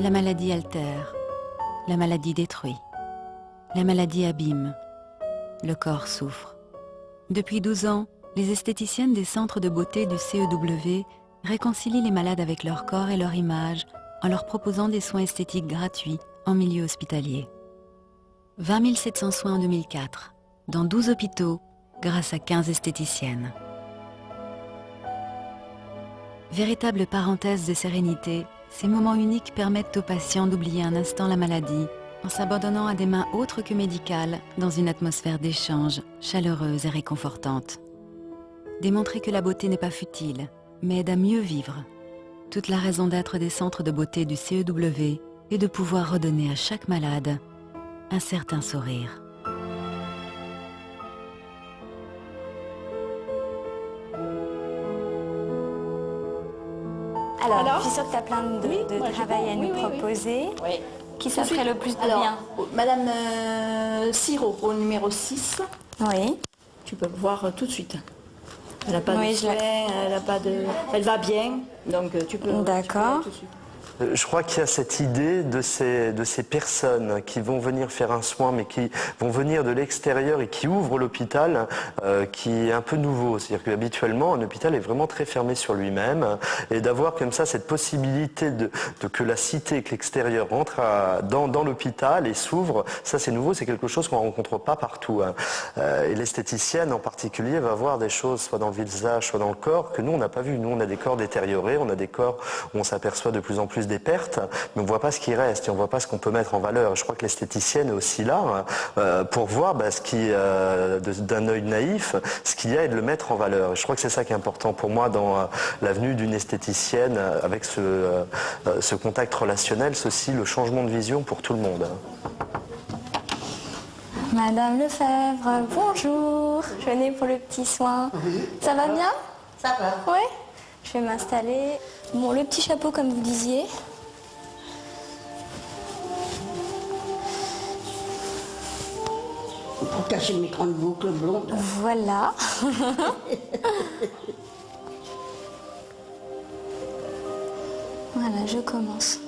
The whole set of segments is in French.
La maladie altère, la maladie détruit, la maladie abîme, le corps souffre. Depuis 12 ans, les esthéticiennes des centres de beauté du CEW réconcilient les malades avec leur corps et leur image en leur proposant des soins esthétiques gratuits en milieu hospitalier. 20 700 soins en 2004, dans 12 hôpitaux, grâce à 15 esthéticiennes. Véritable parenthèse de sérénité, ces moments uniques permettent aux patients d'oublier un instant la maladie en s'abandonnant à des mains autres que médicales dans une atmosphère d'échange chaleureuse et réconfortante. Démontrer que la beauté n'est pas futile, mais aide à mieux vivre. Toute la raison d'être des centres de beauté du CEW est de pouvoir redonner à chaque malade un certain sourire. Alors, je suis sûre que tu as plein de travail à nous proposer. Oui. Qui ça ferait le plus de Alors, bien? Madame Siro, au numéro 6. Oui. Tu peux voir tout de suite. Elle n'a pas Oui, de soins, elle va bien, donc tu peux. D'accord. Tout de suite. Je crois qu'il y a cette idée de ces personnes qui vont venir faire un soin, mais qui vont venir de l'extérieur et qui ouvrent l'hôpital, qui est un peu nouveau. C'est-à-dire qu'habituellement, un hôpital est vraiment très fermé sur lui-même. Et d'avoir comme ça cette possibilité de que la cité, que l'extérieur rentre dans l'hôpital et s'ouvre, ça c'est nouveau, c'est quelque chose qu'on ne rencontre pas partout. Et l'esthéticienne en particulier va voir des choses, soit dans le visage, soit dans le corps, que nous on n'a pas vu. Nous on a des corps détériorés, on a des corps où on s'aperçoit de plus en plus des pertes, mais on ne voit pas ce qui reste et on ne voit pas ce qu'on peut mettre en valeur. Je crois que l'esthéticienne est aussi là pour voir ce qui, d'un œil naïf, ce qu'il y a et de le mettre en valeur. Et je crois que c'est ça qui est important pour moi dans la venue d'une esthéticienne avec ce contact relationnel, ceci, le changement de vision pour tout le monde. Madame Lefebvre, bonjour. Je venais pour le petit soin. Oui. Ça va bien? Ça va. Oui. Je vais m'installer. Bon, le petit chapeau comme vous disiez. Pour cacher mes grandes boucles blondes. Voilà. Voilà, je commence.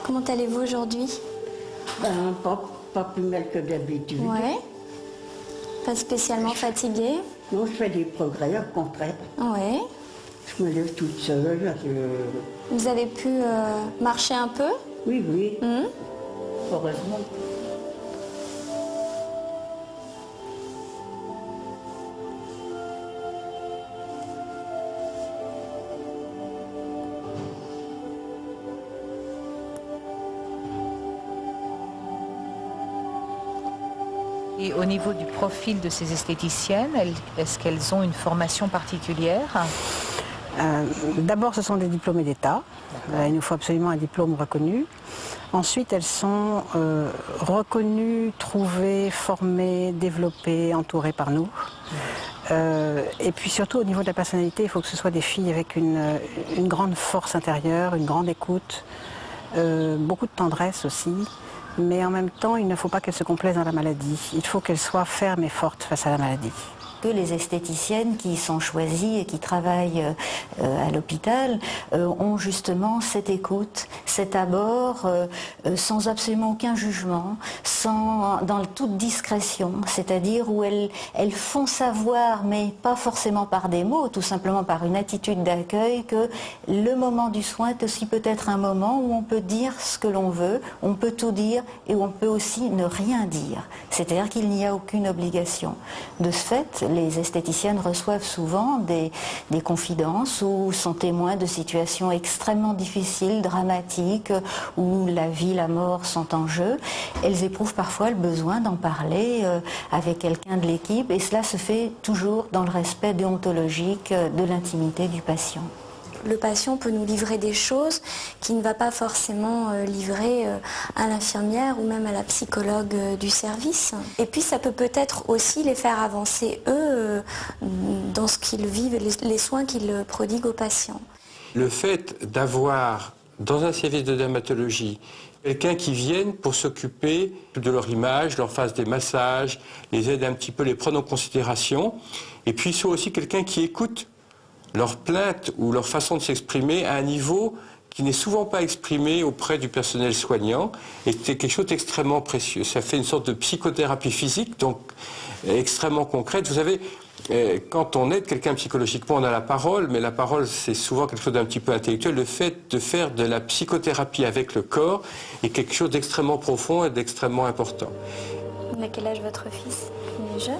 Comment allez-vous aujourd'hui? Ben, pas plus mal que d'habitude. Ouais. Pas spécialement fatigué? Non, je fais des progrès, au contraire. Ouais. Je me lève toute seule. Vous avez pu marcher un peu? Oui, oui. Heureusement. Et au niveau du profil de ces esthéticiennes, est-ce qu'elles ont une formation particulière? D'abord, ce sont des diplômés d'État. Il nous faut absolument un diplôme reconnu. Ensuite, elles sont reconnues, trouvées, formées, développées, entourées par nous. Et puis surtout, au niveau de la personnalité, il faut que ce soit des filles avec une grande force intérieure, une grande écoute, beaucoup de tendresse aussi. Mais en même temps, il ne faut pas qu'elles se complaisent dans la maladie. Il faut qu'elles soient fermes et fortes face à la maladie. Que les esthéticiennes qui sont choisies et qui travaillent à l'hôpital ont justement cette écoute, cet abord, sans absolument aucun jugement, dans toute discrétion, c'est-à-dire où elles font savoir, mais pas forcément par des mots, tout simplement par une attitude d'accueil, que le moment du soin est aussi peut-être un moment où on peut dire ce que l'on veut, on peut tout dire et où on peut aussi ne rien dire. C'est-à-dire qu'il n'y a aucune obligation. De ce fait, les esthéticiennes reçoivent souvent des confidences ou sont témoins de situations extrêmement difficiles, dramatiques, où la vie, la mort sont en jeu. Elles éprouvent parfois le besoin d'en parler avec quelqu'un de l'équipe et cela se fait toujours dans le respect déontologique de l'intimité du patient. Le patient peut nous livrer des choses qu'il ne va pas forcément livrer à l'infirmière ou même à la psychologue du service. Et puis ça peut peut-être aussi les faire avancer eux dans ce qu'ils vivent, les soins qu'ils prodiguent aux patients. Le fait d'avoir dans un service de dermatologie quelqu'un qui vienne pour s'occuper de leur image, leur fasse des massages, les aide un petit peu, les prendre en considération, et puis soit aussi quelqu'un qui écoute leur plainte ou leur façon de s'exprimer à un niveau qui n'est souvent pas exprimé auprès du personnel soignant, et c'est quelque chose d'extrêmement précieux. Ça fait une sorte de psychothérapie physique, donc extrêmement concrète. Vous savez, quand on aide quelqu'un psychologiquement, on a la parole, mais la parole, c'est souvent quelque chose d'un petit peu intellectuel. Le fait de faire de la psychothérapie avec le corps est quelque chose d'extrêmement profond et d'extrêmement important. Il a quel âge votre fils? Il est jeune?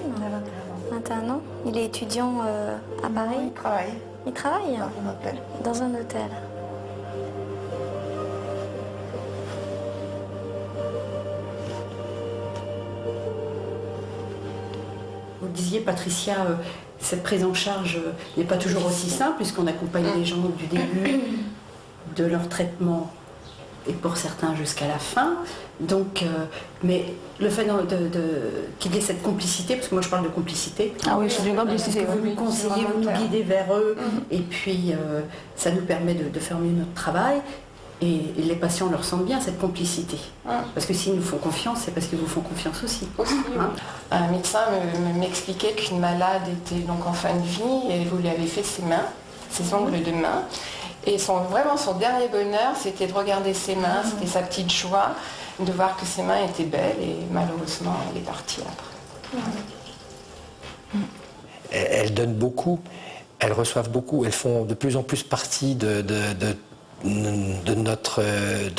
21 ans. Il est étudiant à Paris? Il travaille. Il travaille? Dans un hôtel. Dans un hôtel. Vous le disiez, Patricia, cette prise en charge n'est pas toujours aussi simple puisqu'on accompagne les gens du début de leur traitement et pour certains jusqu'à la fin. Donc, mais le fait qu'il y ait cette complicité, parce que moi je parle de complicité. Ah oui, c'est une complicité. Vous nous conseillez, vous nous guidez vers eux, et puis ça nous permet de faire mieux notre travail. Et les patients le ressentent bien, cette complicité. Parce que s'ils nous font confiance, c'est parce qu'ils vous font confiance aussi. Un médecin m'expliquait qu'une malade était donc en fin de vie et vous lui avez fait ses mains, ses ongles de main. Et vraiment son dernier bonheur, c'était de regarder ses mains, c'était sa petite joie, de voir que ses mains étaient belles et malheureusement, elle est partie après. Elles donnent beaucoup, elles reçoivent beaucoup, elles font de plus en plus partie de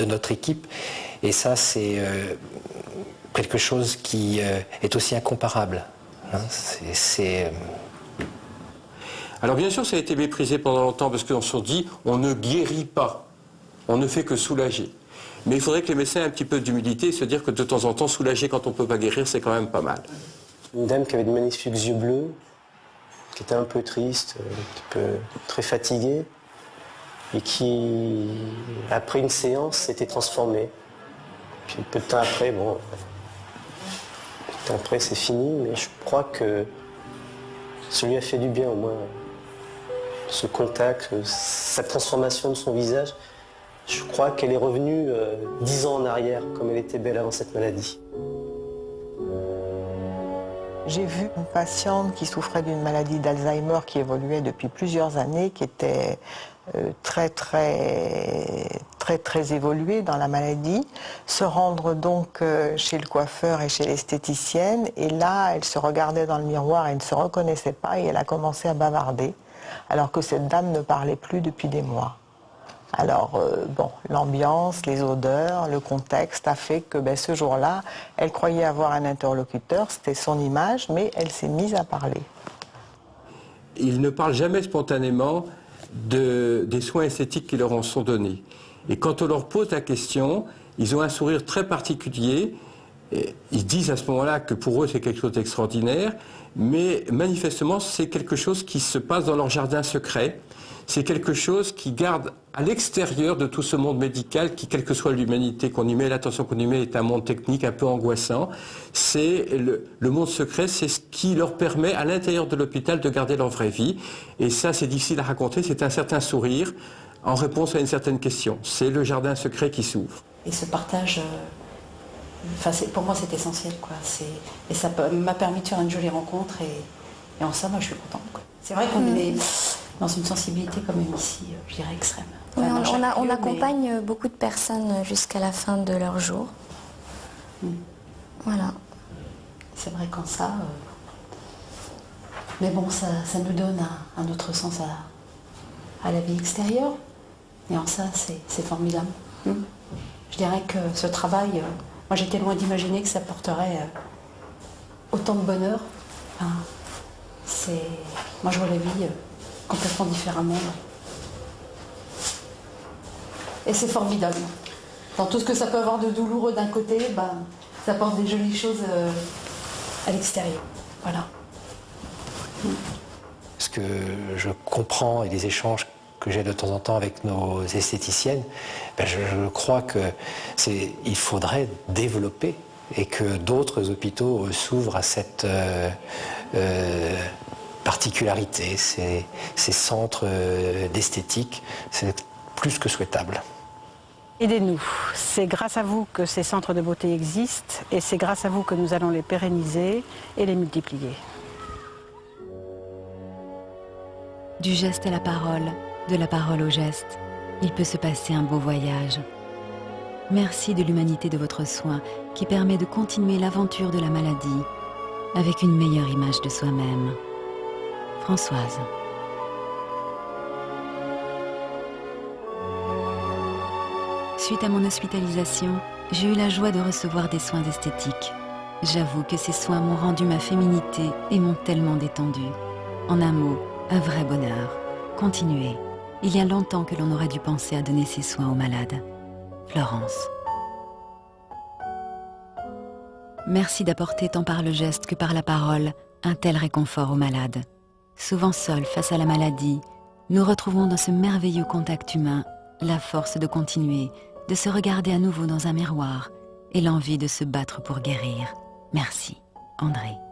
notre équipe, et ça c'est quelque chose qui est aussi incomparable. Hein. Alors bien sûr, ça a été méprisé pendant longtemps parce qu'on se dit on ne guérit pas, on ne fait que soulager. Mais il faudrait que les médecins aient un petit peu d'humilité et se dire que de temps en temps, soulager quand on ne peut pas guérir, c'est quand même pas mal. Une dame qui avait de magnifiques yeux bleus, qui était un peu triste, très fatiguée, et qui, après une séance, s'était transformée. Puis peu de temps après, c'est fini, mais je crois que ça lui a fait du bien au moins. Ce contact, cette transformation de son visage, je crois qu'elle est revenue 10 ans en arrière, comme elle était belle avant cette maladie. J'ai vu une patiente qui souffrait d'une maladie d'Alzheimer qui évoluait depuis plusieurs années, qui était très évoluée dans la maladie, se rendre donc chez le coiffeur et chez l'esthéticienne, et là elle se regardait dans le miroir et ne se reconnaissait pas, et elle a commencé à bavarder alors que cette dame ne parlait plus depuis des mois. Alors l'ambiance, les odeurs, le contexte a fait que ce jour-là, elle croyait avoir un interlocuteur, c'était son image, mais elle s'est mise à parler. Ils ne parlent jamais spontanément des soins esthétiques qui leur en sont donnés. Et quand on leur pose la question, ils ont un sourire très particulier. Ils disent à ce moment-là que pour eux c'est quelque chose d'extraordinaire, mais manifestement c'est quelque chose qui se passe dans leur jardin secret. C'est quelque chose qui garde à l'extérieur de tout ce monde médical qui, quelle que soit l'humanité qu'on y met, l'attention qu'on y met est un monde technique un peu angoissant. C'est le monde secret, c'est ce qui leur permet à l'intérieur de l'hôpital de garder leur vraie vie. Et ça, c'est difficile à raconter, c'est un certain sourire en réponse à une certaine question. C'est le jardin secret qui s'ouvre. Et ce partage, pour moi, c'est essentiel, quoi. Et ça m'a permis de faire une jolie rencontre, et en ça, moi, je suis contente, quoi. C'est vrai qu'on est dans une sensibilité quand même ici, je dirais, extrême. Oui, on accompagne beaucoup de personnes jusqu'à la fin de leur jour. Voilà. C'est vrai qu'en ça... Mais bon, ça nous donne un autre sens à la vie extérieure. Et en ça, c'est formidable. Je dirais que ce travail... moi, j'étais loin d'imaginer que ça porterait autant de bonheur. Enfin, moi, je vois la vie complètement différemment. Et c'est formidable. Dans tout ce que ça peut avoir de douloureux d'un côté, ça apporte des jolies choses à l'extérieur. Voilà. Ce que je comprends et des échanges que j'ai de temps en temps avec nos esthéticiennes, je crois qu'il faudrait développer et que d'autres hôpitaux s'ouvrent à cette particularité, ces centres d'esthétique, c'est plus que souhaitable. Aidez-nous. C'est grâce à vous que ces centres de beauté existent et c'est grâce à vous que nous allons les pérenniser et les multiplier. Du geste à la parole, de la parole au geste, il peut se passer un beau voyage. Merci de l'humanité de votre soin qui permet de continuer l'aventure de la maladie avec une meilleure image de soi-même. Françoise. Suite à mon hospitalisation, j'ai eu la joie de recevoir des soins esthétiques. J'avoue que ces soins m'ont rendu ma féminité et m'ont tellement détendue. En un mot, un vrai bonheur. Continuez. Il y a longtemps que l'on aurait dû penser à donner ces soins aux malades. Florence. Merci d'apporter tant par le geste que par la parole un tel réconfort aux malades. Souvent seuls face à la maladie, nous retrouvons dans ce merveilleux contact humain la force de continuer, de se regarder à nouveau dans un miroir et l'envie de se battre pour guérir. Merci, André.